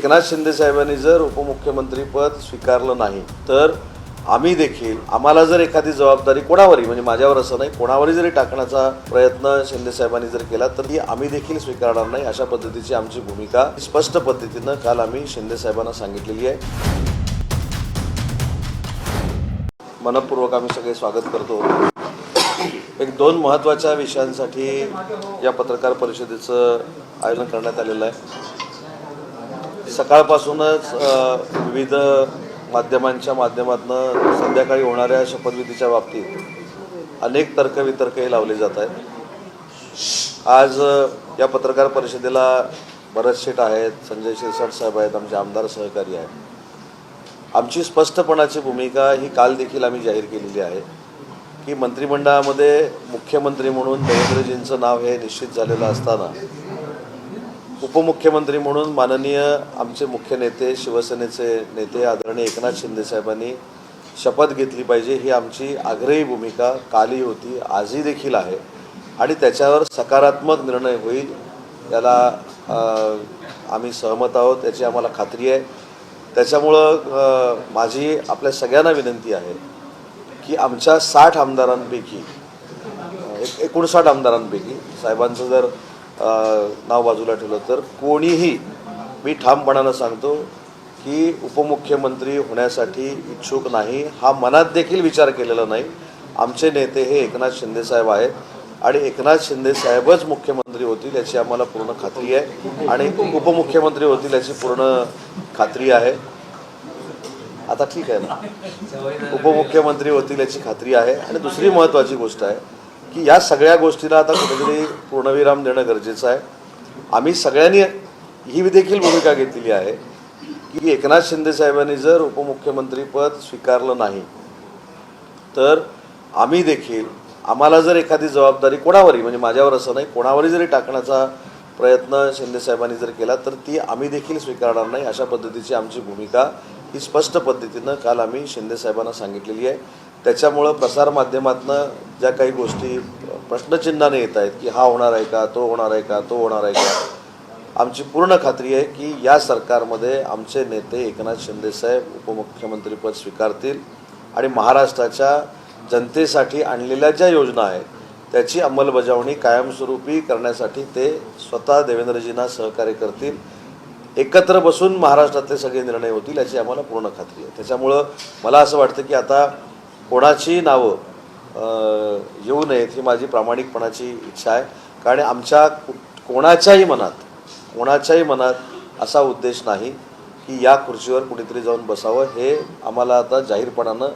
एकनाथ शिंदे साहेबांनी जर उपमुख्यमंत्री पद स्वीकारलं नाही तर आम्ही देखील आम्हाला जर एखादी जबाबदारी कोणावरही म्हणजे माझ्यावर असं नाही कोणावरही जरी टाकण्याचा प्रयत्न शिंदे साहेबांनी जर केला तर ती आम्ही देखील स्वीकारणार नाही अशा पद्धतीची आमची भूमिका स्पष्ट पद्धतीनं काल आम्ही शिंदे साहेबांना सांगितलेली आहे। मनपूर्वक आम्ही सगळे स्वागत करतो। एक दोन महत्त्वाच्या विषयांसाठी या पत्रकार परिषदेचं आयोजन करण्यात आलेलं आहे। सकाळपासूनच विविध माध्यमांच्या माध्यमातून संध्याकाळी होणाऱ्या शपथविधीच्या बाबतीत अनेक तर्कवितर्कही लावले जात आहेत। आज या पत्रकार परिषदेला भरत शेठ आहेत, संजय शिरसाट साहेब आहेत, आमचे आमदार सहकारी आहेत। आमची स्पष्टपणाची भूमिका ही काल देखील आम्ही जाहीर केलेली आहे की मंत्रिमंडळामध्ये मुख्यमंत्री म्हणून देवेंद्रजींचं नाव हे निश्चित झालेलं असताना उपमुख्यमंत्री म्हणून माननीय आमचे मुख्य नेते शिवसेनेचे नेते आदरणीय एकनाथ शिंदे साहेबांनी शपथ घेतली पाहिजे ही आमची आग्रही भूमिका कालही होती, आजही देखील आहे आणि त्याच्यावर सकारात्मक निर्णय होईल याला आम्ही सहमत आहोत, याची आम्हाला खात्री आहे। त्याच्यामुळं माझी आपल्या सगळ्यांना विनंती आहे की आमच्या 60 आमदारांपैकी 59 आमदारांपैकी साहेबांचं जर नाव बाजूला ठेवलं तर कोणीही मी ठामपणानं सांगतो की उपमुख्यमंत्री होण्यासाठी इच्छुक नाही, हा मनात देखील विचार केलेला नाही। आमचे नेते हे एकनाथ शिंदे साहेब आहेत आणि एकनाथ शिंदे साहेबच मुख्यमंत्री होतील याची आम्हाला पूर्ण खात्री आहे आणि उपमुख्यमंत्री होतील याची पूर्ण खात्री आहे। आता ठीक आहे ना, उपमुख्यमंत्री होतील याची खात्री आहे। आणि दुसरी महत्त्वाची गोष्ट आहे की या सगळ्या गोष्टीला आता कुठेतरी पूर्णविराम देणं गरजेचं आहे। आम्ही सगळ्यांनी ही देखील भूमिका घेतलेली आहे की एकनाथ शिंदे साहेबांनी जर उपमुख्यमंत्री पद स्वीकारलं नाही तर आम्ही देखील आम्हाला जर एखादी जबाबदारी कोणावरही म्हणजे माझ्यावर असं नाही कोणावरही जरी टाकण्याचा प्रयत्न शिंदे साहेबांनी जर केला तर ती आम्ही देखील स्वीकारणार नाही अशा पद्धतीची आमची भूमिका ही स्पष्ट पद्धतीनं काल आम्ही शिंदे साहेबांना सांगितलेली आहे। त्याच्यामुळं प्रसारमाध्यमातनं ज्या काही गोष्टी प्रश्नचिन्हाने येत आहेत की हा होणार आहे का, तो होणार आहे का, तो होणार आहे का, आमची पूर्ण खात्री आहे की या सरकारमध्ये आमचे नेते एकनाथ शिंदे साहेब उपमुख्यमंत्रीपद स्वीकारतील आणि महाराष्ट्राच्या जनतेसाठी आणलेल्या ज्या योजना आहेत त्याची अंमलबजावणी कायमस्वरूपी करण्यासाठी ते स्वतः देवेंद्रजींना सहकार्य करतील। एकत्र बसून महाराष्ट्रातले सगळे निर्णय होतील याची आम्हाला पूर्ण खात्री आहे। त्याच्यामुळं मला असं वाटतं की आता कोणाची नावं येऊ नयेत ही माझी प्रामाणिकपणाची इच्छा आहे, कारण आमच्या कोणाच्याही मनात असा उद्देश नाही की या खुर्चीवर कुठेतरी जाऊन बसावं, हे आम्हाला आता जाहीरपणानं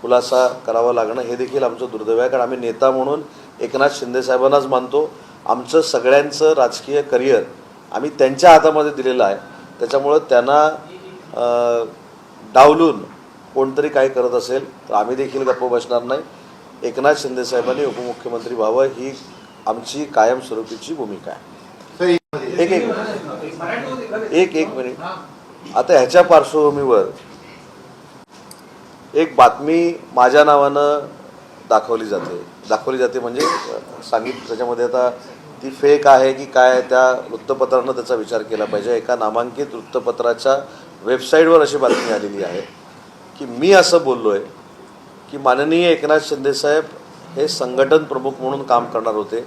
खुलासा करावा लागणं हे देखील आमचं दुर्दैव आहे। कारण आम्ही नेता म्हणून एकनाथ शिंदे साहेबांनाच मानतो, आमचं सगळ्यांचं राजकीय करिअर आम्ही त्यांच्या हातामध्ये दिलेलं आहे। त्याच्यामुळं त्यांना डावलून कोणतरी काय करत असेल तर आम्ही देखील गप्प बसणार नाही। एकनाथ शिंदे साहेबांनी उपमुख्यमंत्री व्हावं ही आमची कायमस्वरूपीची भूमिका आहे। एक मिनिट, आता ह्याच्या पार्श्वभूमीवर एक बातमी माझ्या नावानं दाखवली जाते म्हणजे सांगितलं त्याच्यामध्ये आता ती फेक आहे की काय त्या वृत्तपत्रानं त्याचा विचार केला पाहिजे। एका नामांकित वृत्तपत्राच्या वेबसाईटवर अशी बातमी आलेली आहे की मी असं बोललो आहे की माननीय एकनाथ शिंदे साहेब हे संघटन प्रमुख म्हणून काम करणार होते,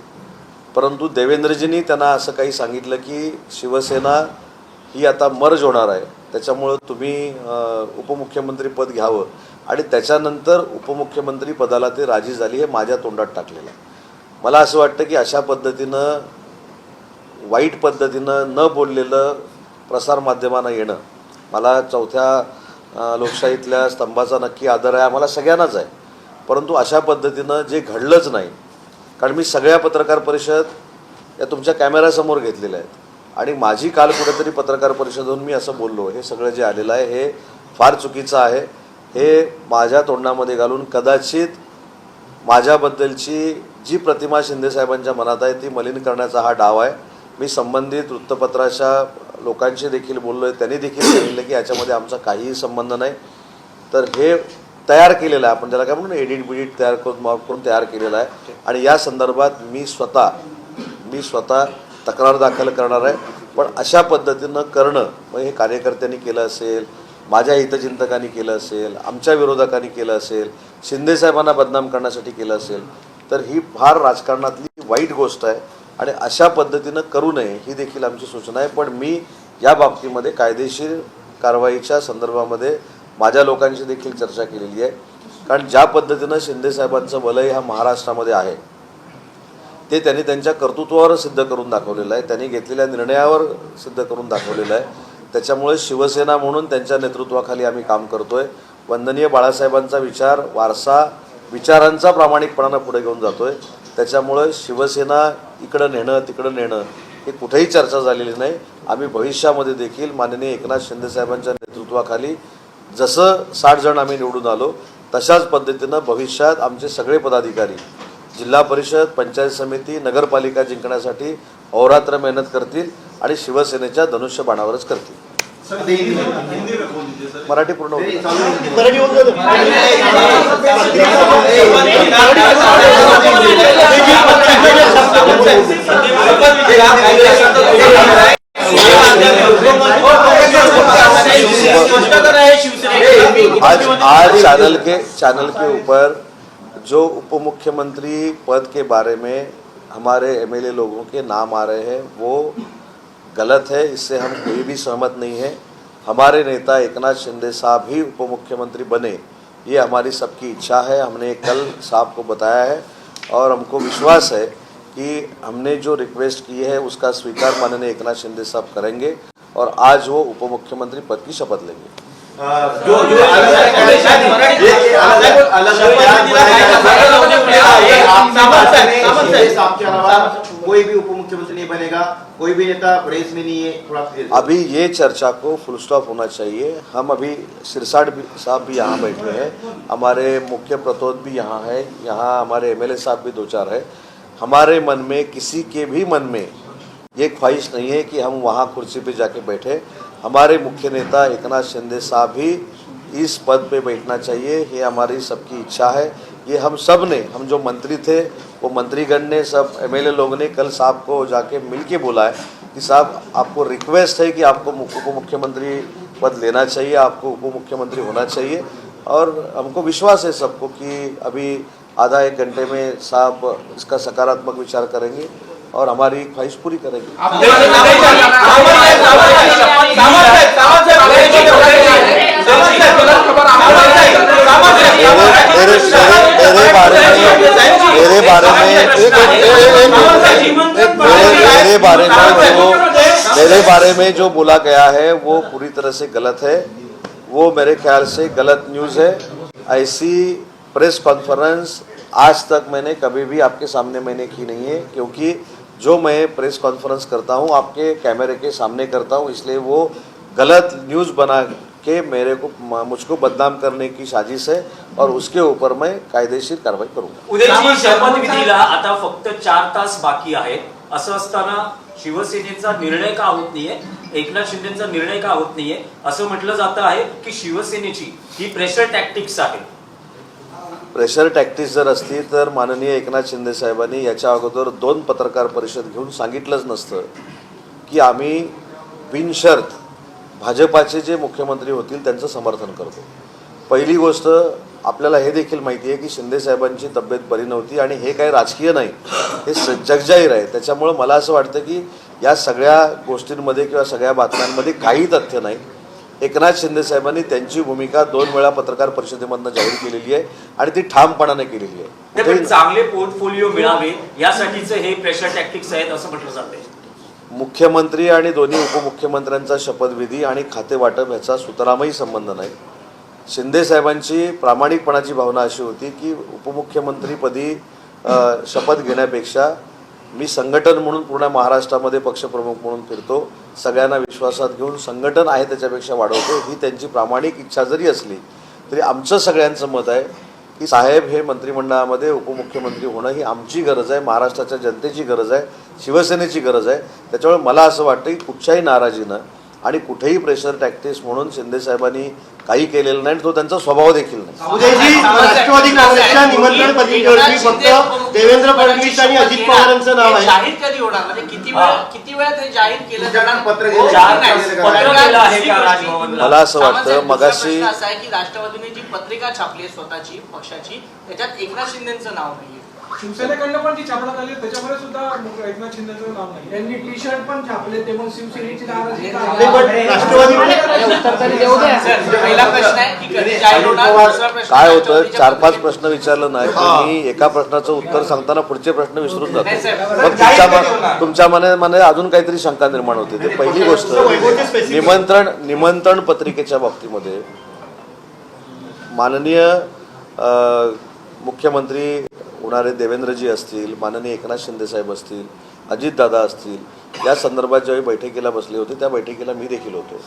परंतु देवेंद्रजींनी त्यांना असं काही सांगितलं की शिवसेना ही आता मर्ज होणार आहे, त्याच्यामुळं तुम्ही उपमुख्यमंत्री पद घ्यावं आणि त्याच्यानंतर उपमुख्यमंत्री पदाला ते राजी झाली, हे माझ्या तोंडात टाकलेलं आहे। मला असं वाटतं की अशा पद्धतीनं वाईट पद्धतीनं न बोललेलं प्रसारमाध्यमांना येणं, मला चौथ्या लोकशाहीतल्या स्तंभाचा नक्की आदर आहे, आम्हाला सगळ्यांनाच आहे, परंतु अशा पद्धतीनं जे घडलंच नाही। कारण मी सगळ्या पत्रकार परिषद या तुमच्या कॅमेऱ्यासमोर घेतलेल्या आहेत आणि माझी काल कुठेतरी पत्रकार परिषदेतून मी असं बोललो, हे सगळं जे आलेलं आहे हे फार चुकीचं आहे। हे माझ्या तोंडामध्ये घालून कदाचित माझ्याबद्दलची जी प्रतिमा शिंदे साहेबांच्या मनात आहे ती मलिन करण्याचा हा डाव आहे। मी संबंधित वृत्तपत्राच्या लोकांशी देखील बोललो आहे, त्यांनी देखील सांगितलं की याच्यामध्ये आमचा काहीही संबंध नाही। तर हे तयार केलेलं आहे, आपण त्याला काय म्हणून एडिट तयार करून तयार केलेलं आहे आणि या संदर्भात मी स्वतः तक्रार दाखल करणार आहे पण अशा पद्धतीनं करणं, मग हे कार्यकर्त्यांनी केलं असेल, माझ्या हितचिंतकांनी केलं असेल, आमच्या विरोधकांनी केलं असेल, शिंदेसाहेबांना बदनाम करण्यासाठी केलं असेल, तर ही फार राजकारणातली वाईट गोष्ट आहे आणि अशा पद्धतीनं करू नये ही देखील आमची सूचना आहे. पण मी या बाबतीमध्ये कायदेशीर कारवाईच्या संदर्भामध्ये माझ्या लोकांशी देखील चर्चा केलेली आहे. कारण ज्या पद्धतीनं शिंदेसाहेबांचं वलय ह्या महाराष्ट्रामध्ये आहे ते त्यांनी त्यांच्या कर्तृत्वावर सिद्ध करून दाखवलेलं आहे, त्यांनी घेतलेल्या निर्णयावर सिद्ध करून दाखवलेलं आहे. त्याच्यामुळे शिवसेना म्हणून त्यांच्या नेतृत्वाखाली आम्ही काम करतोय. वंदनीय बाळासाहेबांचा विचार, वारसा, विचारांचा प्रामाणिकपणानं पुढे घेऊन जातोय. त्याच्यामुळे शिवसेना इकडं नेणं तिकडं नेणं हे कुठेही चर्चा झालेली नाही. आम्ही भविष्यामध्ये देखील माननीय एकनाथ शिंदेसाहेबांच्या नेतृत्वाखाली जसं 60 जण आम्ही निवडून आलो तशाच पद्धतीनं भविष्यात आमचे सगळे पदाधिकारी जिल्हा परिषद, पंचायत समिती, नगरपालिका जिंकण्यासाठी अहोरात्र मेहनत करतील आणि शिवसेनेच्या धनुष्यबाणावरच करतील. मराठी पूर्ण होती. आज चैनल के ऊपर जो उप मुख्यमंत्री पद के बारे में हमारे एमएलए लोगों के नाम आ रहे हैं वो गलत है, इससे हम कोई भी सहमत नहीं है. हमारे नेता एकनाथ शिंदे साहब ही उप मुख्यमंत्री बने, ये हमारी सबकी इच्छा है. हमने कल साहब को बताया है और हमको विश्वास है कि हमने जो रिक्वेस्ट की है उसका स्वीकार माननीय एकनाथ शिंदे साहब करेंगे और आज वो उप मुख्यमंत्री पद की शपथ लेंगे. कोई भी उप मुख्यमंत्री नहीं बनेगा, कोई भी नेता रेस में नहीं है. थोड़ा अभी ये चर्चा को फुल स्टॉप होना चाहिए. हम अभी सिरसाट साहब भी यहाँ बैठे हैं, हमारे मुख्य प्रतोद भी यहाँ है, यहाँ हमारे एमएलए साहब भी 2-4 है. हमारे मन में किसी के भी मन में ये ख्वाहिश नहीं है कि हम वहाँ कुर्सी पे जाके बैठे. हमारे मुख्य नेता एकनाथ शिंदे साहब ही इस पद पे बैठना चाहिए, ये हमारी सबकी इच्छा है. ये हम सब ने, हम जो मंत्री थे वो मंत्रीगण ने, सब एमएलए लोगों ने कल साहब को जाके मिल के बोला है कि साहब आपको रिक्वेस्ट है कि आपको उप मुख्यमंत्री पद लेना चाहिए, आपको उप मुख्यमंत्री होना चाहिए. और हमको विश्वास है सबको कि अभी आधा एक घंटे में साहब इसका सकारात्मक विचार करेंगे और हमारी ख्वाहिश पूरी करेंगे. मेरे बारे में जो बोला गया है वो पूरी तरह से गलत है. वो मेरे ख्याल से गलत न्यूज़ है. ऐसी प्रेस कॉन्फ्रेंस आज तक मैंने कभी भी आपके सामने मैंने की नहीं है, क्योंकि जो मैं प्रेस कॉन्फ्रेंस करता हूँ आपके कैमरे के सामने करता हूँ, इसलिए वो गलत न्यूज़ बना के मुझको बदनाम करने की साजिश है और उसके ऊपर मैं कायदेशीर कारवाई करूंगा. उद्याची शपथविधीला आता फक्त 4 तास बाकी आहेत. असं असताना शिवसेनेचा निर्णय का होत नाहीये, एकनाथ शिंदेचा निर्णय का होत नाहीये असं म्हटलं जातं आहे की शिवसेनेची ही प्रेशर टॅक्टिक्स आहे. प्रेशर टॅक्टिक्स जर असती तर माननीय एकनाथ शिंदे साहेबांनी याच्या अगोदर 2 पत्रकार परिषद घेऊन सांगितलंच नसतं की आम्ही बिनशर्त भाजपाचे जे मुख्यमंत्री होतील त्यांचं समर्थन करतो. पहिली गोष्ट आपल्याला हे देखील माहिती आहे की शिंदे साहेबांची तब्येत बरी नव्हती आणि हे काही राजकीय नाही, हे जगजाहीर आहे. त्याच्यामुळे मला असं वाटतं की या सगळ्या गोष्टींमध्ये किंवा सगळ्या बातम्यांमध्ये काही तथ्य नाही. एकनाथ शिंदे साहेबांनी त्यांची भूमिका 2 वेळा पत्रकार परिषदेमधनं जाहीर केलेली आहे आणि ती ठामपणाने केलेली आहे. पण चांगले पोर्टफोलिओ मिळावे यासाठीच हे प्रेशर टॅक्टिक्स आहेत असं म्हटलं जातंय. मुख्यमंत्री आणि दोन्ही उपमुख्यमंत्र्यांचा शपथविधी आणि खाते वाटप ह्याचा सुतरामही संबंध नाही. शिंदे साहेबांची प्रामाणिकपणाची भावना अशी होती की उपमुख्यमंत्रीपदी शपथ घेण्यापेक्षा मी संघटन म्हणून पूर्ण महाराष्ट्रामध्ये पक्षप्रमुख म्हणून फिरतो, सगळ्यांना विश्वासात घेऊन संघटन आहे त्याच्यापेक्षा वाढवतो, ही त्यांची प्रामाणिक इच्छा जरी असली तरी आमचं सगळ्यांचं मत आहे की साहेब हे मंत्रिमंडळामध्ये उपमुख्यमंत्री होणं ही आमची गरज आहे, महाराष्ट्राच्या जनतेची गरज आहे, शिवसेनेची गरज आहे. त्याच्यामुळे मला असं वाटतं की कुठच्याही नाराजीनं आणि कुठेही प्रेशर टॅक्टिस म्हणून शिंदे साहेबांनी काही केलेलं नाही, तो त्यांचा स्वभाव देखील नाही. उदयजी, राष्ट्रवादी काँग्रेसच्या निमंत्रण पत्रिकेवरती फक्त देवेंद्र फडणवीस आणि अजित पवारांचं नाव आहे. जाहीर कधी होणार म्हणजे किती वेळा ते जाहीर केलं जाणार? पत्र गेलं. पत्र गेलं आहे का राजभवनला? मला असं वाटतं मगाशी असं आहे की राष्ट्रवादीने जी पत्रिका छापली आहे स्वतःची पक्षाची, त्याच्यात एकनाथ शिंदेचं नाव नाहीये. शिवसेनेकडनं पण जी छापण्यात आली त्याच्यामध्ये सुद्धा एकनाथ शिंदेचं नाव नाही. त्यांनी टी शर्ट पण छापले, ते पण शिवसेनेची नाराजी नाही, पण राष्ट्रवादी पहिला प्रश्न आहे की कधी जाहीर होणार? दुसरा प्रश्न काय होतं, राष्ट्रवादीच्या 4-5 प्रश्न विचारलं नाही तर मी एका प्रश्नाचं उत्तर सांगताना पुढचे प्रश्न विसरून जातो. नाही, साहेब. मग तुमच्या मनात अजून काहीतरी शंका निर्माण होते. ते पहिली गोष्ट, निमंत्रण पत्रिकेच्या बाबतीमध्ये माननीय मुख्यमंत्री होणारे देवेंद्रजी असतील, माननीय एकनाथ शिंदे साहेब असतील, अजितदादा असतील, या संदर्भात ज्यावेळी बैठकीला बसले होते त्या बैठकीला मी देखील होतो.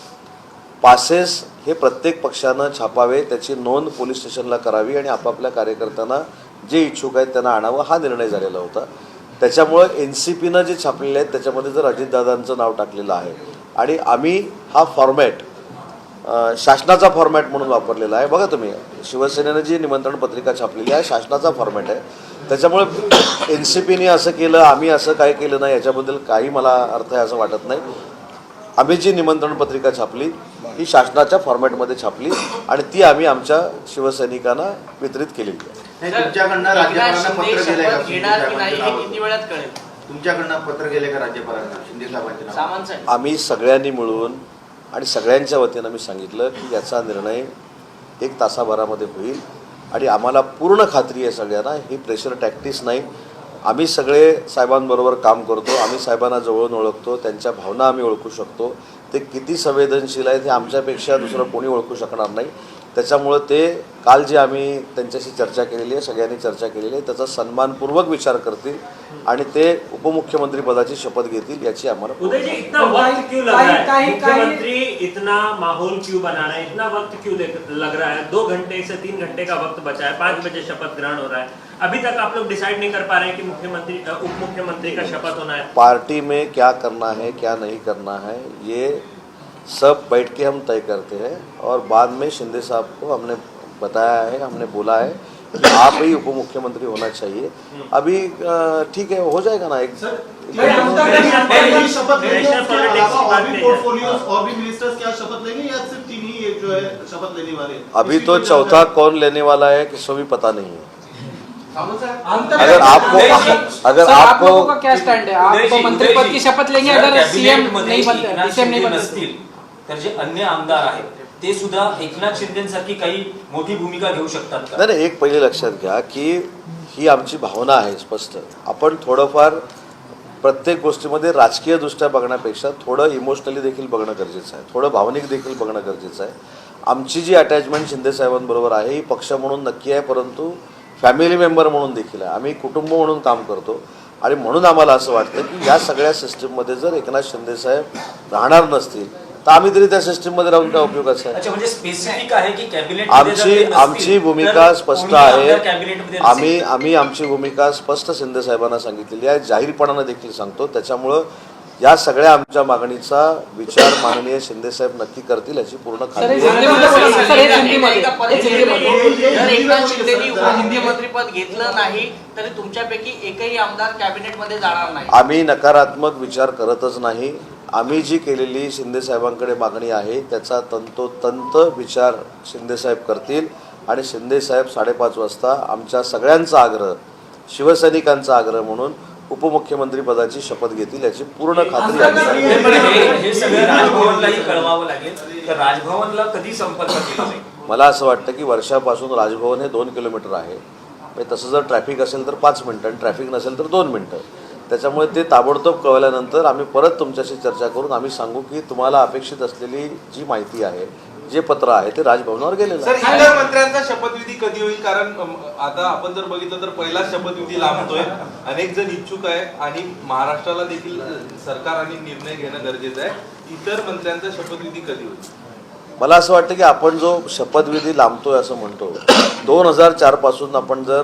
पासेस हे प्रत्येक पक्षानं छापावे, त्याची नोंद पोलीस स्टेशनला करावी आणि आपापल्या कार्यकर्त्यांना जे इच्छुक आहेत त्यांना आणावं, हा निर्णय झालेला होता. त्याच्यामुळं NCPनं जे छापलेले आहेत त्याच्यामध्ये जर अजितदादांचं नाव टाकलेलं आहे आणि आम्ही हा फॉर्मॅट शासनाचा फॉर्मॅट म्हणून वापरलेला आहे. बघा तुम्ही, शिवसेनेनं जी निमंत्रण पत्रिका छापलेली आहे शासनाचा फॉर्मॅट आहे. त्याच्यामुळे NCPने असं केलं, आम्ही असं काय केलं नाही, याच्याबद्दल काही मला अर्थ आहे असं वाटत नाही. आम्ही जी निमंत्रण पत्रिका छापली ही शासनाच्या फॉर्मॅटमध्ये छापली आणि ती आम्ही आमच्या शिवसैनिकांना वितरित केलेली आहे. तुमच्याकडनं राज्यपालांना पत्र गेलंय का? घेणार की नाही हे किती वेळात कळेल? तुमच्याकडनं पत्र गेले का राज्यपालांना शिंदे साहेबांचे नाव? सामंत साहेब, आम्ही सगळ्यांनी मिळून आणि सगळ्यांच्या वतीनं मी सांगितलं की याचा निर्णय 1 तासाभरामध्ये होईल आणि आम्हाला पूर्ण खात्री आहे सगळ्यांना, ही प्रेशर टॅक्टिस नाही. आम्ही सगळे साहेबांबरोबर काम करतो, आम्ही साहेबांना जवळून ओळखतो, त्यांच्या भावना आम्ही ओळखू शकतो. ते किती संवेदनशील आहेत हे आमच्यापेक्षा दुसरं कोणी ओळखू शकणार नाही. त्याच्यामुळं ते काल जे आम्ही त्यांच्याशी चर्चा केलेली आहे, सगळ्यांनी चर्चा केलेली आहे, त्याचा सन्मानपूर्वक विचार करतील आणि ते उपमुख्यमंत्री पदाची शपथ घेतील याची आम्हाला उदय जी, इतना वक्त क्यों लग रहा है? मुख्यमंत्री इतना माहौल क्यों बनाना है, इतना वक्त क्यों लग रहा है? 2 घंटे से 3 घंटे का वक्त बचा है, 5 बजे शपथ ग्रहण हो रहा है, अभी तक आप लोग डिसाइड नहीं कर पा रहे हैं कि मुख्यमंत्री उप मुख्यमंत्री का शपथ होना है? पार्टी में क्या करना है क्या नहीं करना है ये सब बैठ के हम तय करते हैं और बाद में शिंदे साहब को हमने बताया है, हमने बोला है कि आप ही उप मुख्यमंत्री होना चाहिए. अभी ठीक है, हो जाएगा ना. शपथ अभी तो चौथा कौन लेने वाला है किसी भी पता नहीं है. अगर आपको लोगों का क्या स्टैंड है? आप तो मंत्री पद की शपथ लेंगे अगर सीएम नहीं बनते, डीसीएम नहीं बनते नसतील तर जे अन्य आमदार आहेत ते सुद्धा एकनाथ शिंदेसारखी काही मोठी भूमिका घेऊ शकतात का? नाही, एक पहिले लक्षात घ्या की ही आमची भावना आहे स्पष्ट. आपण थोडंफार प्रत्येक गोष्टीमध्ये राजकीय दृष्ट्या बघण्यापेक्षा थोडं इमोशनली देखील बघणं गरजेचं आहे, थोडं भावनिक देखील बघणं गरजेचं आहे. आमची जी अटॅचमेंट शिंदे साहेबांबरोबर आहे ही पक्ष म्हणून नक्की आहे, परंतु फॅमिली मेंबर म्हणून देखील आहे. आम्ही कुटुंब म्हणून काम करतो आणि म्हणून आम्हाला असं वाटतं की या सगळ्या सिस्टीममध्ये जर एकनाथ शिंदे साहेब राहणार नसतील तर आम्ही तरी त्या सिस्टीममध्ये राहून काय उपयोगाचं आहे? अच्छा, म्हणजे स्पेसिफिक आहे की कॅबिनेट आमची भूमिका स्पष्ट आहे. आम्ही आमची भूमिका स्पष्ट शिंदे साहेबांना सांगितलेली आहे, जाहीरपणानं देखील सांगतो. त्याच्यामुळं या सगळ्या आमच्या मागणीचा विचार माननीय शिंदे साहेब नक्की करतील याची पूर्ण खात्री आहे. जर एकनाथ शिंदेनी उपमुख्यमंत्री पद घेतलं नाही तरी तुमच्यापैकी एकही आमदार कॅबिनेटमध्ये जाणार नाही. आम्ही नकारात्मक विचार करतच नाही. आम्ही जी केलेली शिंदे साहेबांकडे मागणी आहे त्याचा तंतोतंत विचार शिंदे साहेब करतील आणि शिंदे साहेब 5:30 वाजता आमच्या सगळ्यांचा आग्रह, शिवसैनिकांचा आग्रह म्हणून उपमुख्यमंत्री पदाची शपथ घेतील याची पूर्ण खात्री आहे. हे सगळं राजभवनलाही कळवावं लागेल, तर राजभवनला कधी संपर्क केला जाईल? मला असं वाटतं की वर्षापासून राजभवन हे 2 किलोमीटर आहे. तसं जर ट्रॅफिक असेल तर 5 मिनिटं आणि ट्रॅफिक नसेल तर 2 मिनिटं. त्याच्यामुळे ते ताबडतोब कळवल्यानंतर आम्ही परत तुमच्याशी चर्चा करून आम्ही सांगू की तुम्हाला अपेक्षित असलेली जी माहिती आहे, जे पत्र आहे ते राजभवनावर गेलेलं आहे. सर, इतर मंत्र्यांचा शपथविधी कधी होईल? कारण आता आपण जर बघितलं तर पहिला शपथविधी लांबतोय, अनेक जण इच्छुक आहे आणि महाराष्ट्राला देखील सरकारने निर्णय घेणं गरजेचं आहे. इतर मंत्र्यांचा शपथविधी कधी होईल? मला असं वाटतं की आपण जो शपथविधी लांबतोय असं म्हणतो, 2004 पासून आपण जर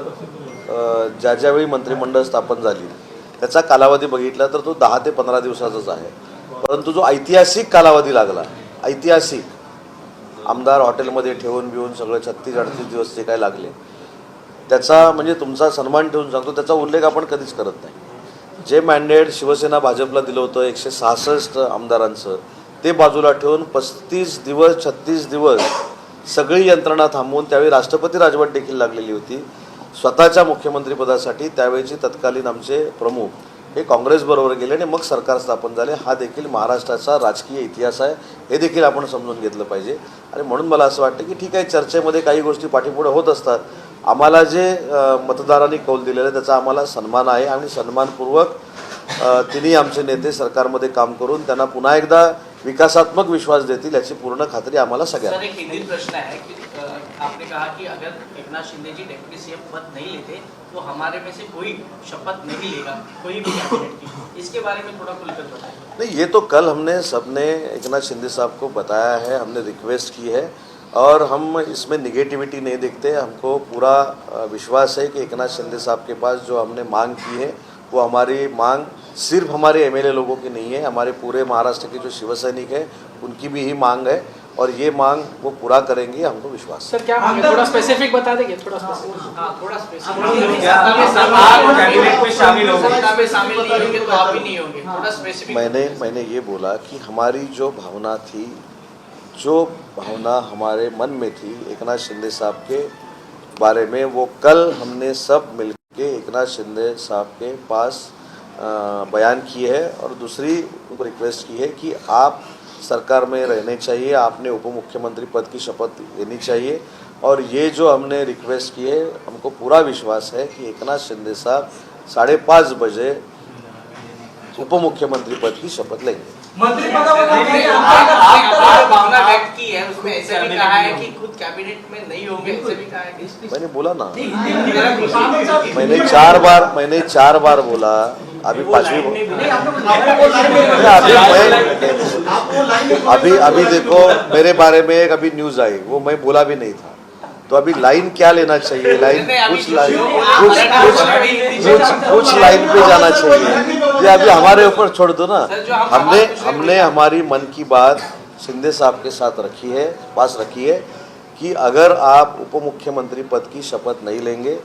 ज्यावेळी मंत्रिमंडळ स्थापन झाली त्याचा कालावधी बघितला तर तो 10 ते 15 दिवसाचाच आहे. परंतु जो ऐतिहासिक कालावधी लागला, ऐतिहासिक आमदार हॉटेलमध्ये ठेवून बिवून सगळं 36-38 दिवस जे काय लागले, त्याचा म्हणजे तुमचा सन्मान ठेवून सांगतो, त्याचा उल्लेख आपण कधीच करत नाही. जे मॅन्डेट शिवसेना भाजपला दिलं होतं 166 आमदारांचं, ते बाजूला ठेवून 35 दिवस 36 दिवस सगळी यंत्रणा थांबवून, त्यावेळी राष्ट्रपती राजवट देखील लागलेली होती, स्वतःच्या मुख्यमंत्रीपदासाठी त्यावेळेचे तत्कालीन आमचे प्रमुख हे काँग्रेसबरोबर गेले आणि मग सरकार स्थापन झाले. हा देखील महाराष्ट्राचा राजकीय इतिहास आहे, हे देखील आपण समजून घेतलं पाहिजे. आणि म्हणून मला असं वाटतं की ठीक आहे, चर्चेमध्ये काही गोष्टी पाठीपुढे होत असतात. आम्हाला जे मतदारांनी कौल दिलेला आहे त्याचा आम्हाला सन्मान आहे आणि सन्मानपूर्वक तिन्ही आमचे नेते सरकारमध्ये काम करून त्यांना पुन्हा एकदा विकासात्मक विश्वास देतील याची पूर्ण खात्री आम्हाला सगळ्यांना. सर, एक हिंदी प्रश्न है कि आपने कहा कि अगर एकनाथ शिंदे जी डेप्यूटी सीएम पद नहीं लेते तो हमारे में से कोई शपथ नहीं लेगा, कोई भी कैबिनेट की. इसके बारे में थोड़ा खुलकर बताएं. नहीं, ये तो कल हमने सबने एकनाथ शिंदे साहब को बताया है, हमने रिक्वेस्ट की है और हम इसमें निगेटिविटी नहीं देखते. हमको पूरा विश्वास है कि एकनाथ शिंदे साहब के पास जो हमने मांग की है वो हमारी मांग सिर्फ हमारे एमएलए लोगों की नहीं है, हमारे पूरे महाराष्ट्र के जो शिवसैनिक हैं उनकी भी ही मांग है और ये मांग वो पूरा करेंगे, हमको विश्वास है. सर क्या मांग है? थोड़ा स्पेसिफिक बता देंगे, थोड़ा स्पेसिफिक. हाँ, थोड़ा आप कैबिनेट में शामिल होंगे? सत्ता में शामिल नहीं होंगे तो आप भी नहीं होंगे. थोड़ा स्पेसिफिक. मैंने ये बोला कि हमारी जो भावना थी, जो भावना हमारे मन में थी एकनाथ शिंदे साहब के बारे में, वो कल हमने सब मिलके एकनाथ शिंदे साहब के पास बयान किए है और दूसरी उनको रिक्वेस्ट की है कि आप सरकार में रहने चाहिए, आपने उप मुख्यमंत्री पद की शपथ लेनी चाहिए. और ये जो हमने रिक्वेस्ट की है, हमको पूरा विश्वास है कि एकनाथ शिंदे साहब 5:30 बजे उप मुख्यमंत्री पद की शपथ लेंगे. मंत्रिपदावर आपने भावना व्यक्त की है, उसमें ऐसे भी कहा है कि खुद कैबिनेट में नहीं होंगे, ऐसे भी कहा है. मैंने बोला ना, मैंने चार बार बोला. अभी अभी देखो मेरे बारे में एक अभी न्यूज आई, वो मैं बोला भी नहीं था. तो अभी लाइन क्या लेना चाहिए, लाइन कुछ लाइन पे जाना चाहिए, ये अभी हमारे ऊपर छोड़ दो ना. हमने हमारी मन की बात शिंदे साहब के साथ पास रखी है कि अगर आप उप मुख्यमंत्री पद की शपथ नहीं लेंगे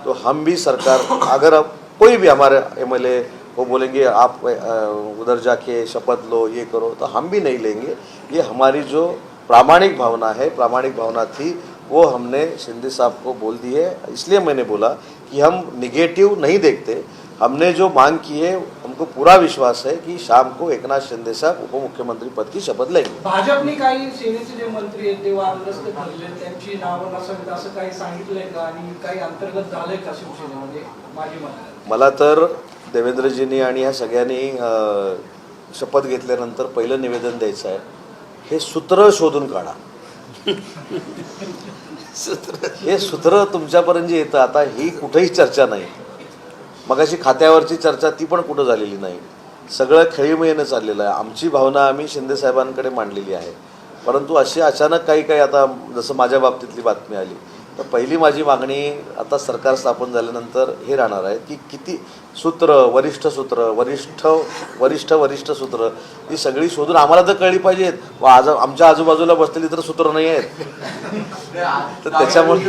तो हम भी सरकार, अगर अब कोई भी हमारे एमएलए वो बोलेंगे आप उधर जाके शपथ लो, ये करो, तो हम भी नहीं लेंगे. ये हमारी जो प्रामाणिक भावना है, प्रामाणिक भावना थी, वो हमने शिंदे साहब को बोल दी है. इसलिए मैंने बोला कि हम निगेटिव नहीं देखते. हमने जो मांग की है, हमको पूरा विश्वास है कि शाम को एकनाथ शिंदे साहब उपमुख्यमंत्री पद की शपथ लेंगे. भाजपने काही सेनेचे जे मंत्री आहेत ते वादग्रस्त ठरले, त्यांची नावं नसावीत असं काही सांगितलंय का आणि काही अंतर्गत झालंय का शिवसेनेमध्ये माजी मंत्री? मला तर देवेंद्रजींनी आणि ह्या सगळ्यांनी शपथ घेतल्यानंतर पहिलं निवेदन द्यायचं आहे, हे सूत्र शोधून काढा. हे सूत्र तुमच्यापर्यंत जे येतं, आता ही कुठेही चर्चा नाही. मगाशी खात्यावरची चर्चा ती पण कुठं झालेली नाही. सगळं खेळीमेळीनं चाललेलं आहे. आमची भावना आम्ही शिंदे साहेबांकडे मांडलेली आहे. परंतु अशी अचानक काही आता जसं माझ्या बाबतीतली बातमी आली, तर पहिली माझी मागणी आता सरकार स्थापन झाल्यानंतर हे राहणार आहे की किती सूत्र, वरिष्ठ सूत्र ही सगळी शोधून आम्हाला तर कळली पाहिजेत. आज आमच्या आजूबाजूला बसलेली तर सूत्र नाही आहेत. तर त्याच्यामुळे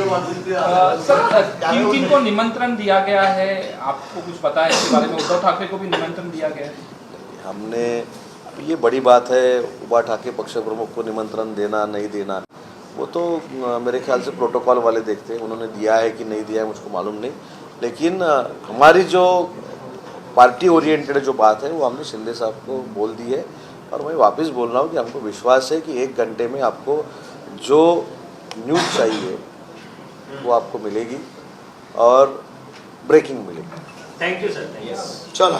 किनको निमंत्रण दिया गया है, आपको कुछ पता है इसके बारे में? उद्धव ठाकरे को भी निमंत्रण दिया गया है. हमने, ये बड़ी बात है, उद्धव ठाकरे पक्ष प्रमुख को निमंत्रण देना नहीं देना, वो तो मेरे ख्याल से प्रोटोकॉल वाले देखते हैं. उन्होंने दिया है कि नहीं दिया है मुझको मालूम नहीं, लेकिन हमारी जो पार्टी ओरिएंटेड जो बात है वो हमने शिंदे साहब को बोल दी है. और मैं वापस बोल रहा हूँ कि हमको विश्वास है कि 1 घंटे में आपको जो न्यूज़ चाहिए वो आपको मिलेगी और ब्रेकिंग मिलेगी. Thank you sir. चला.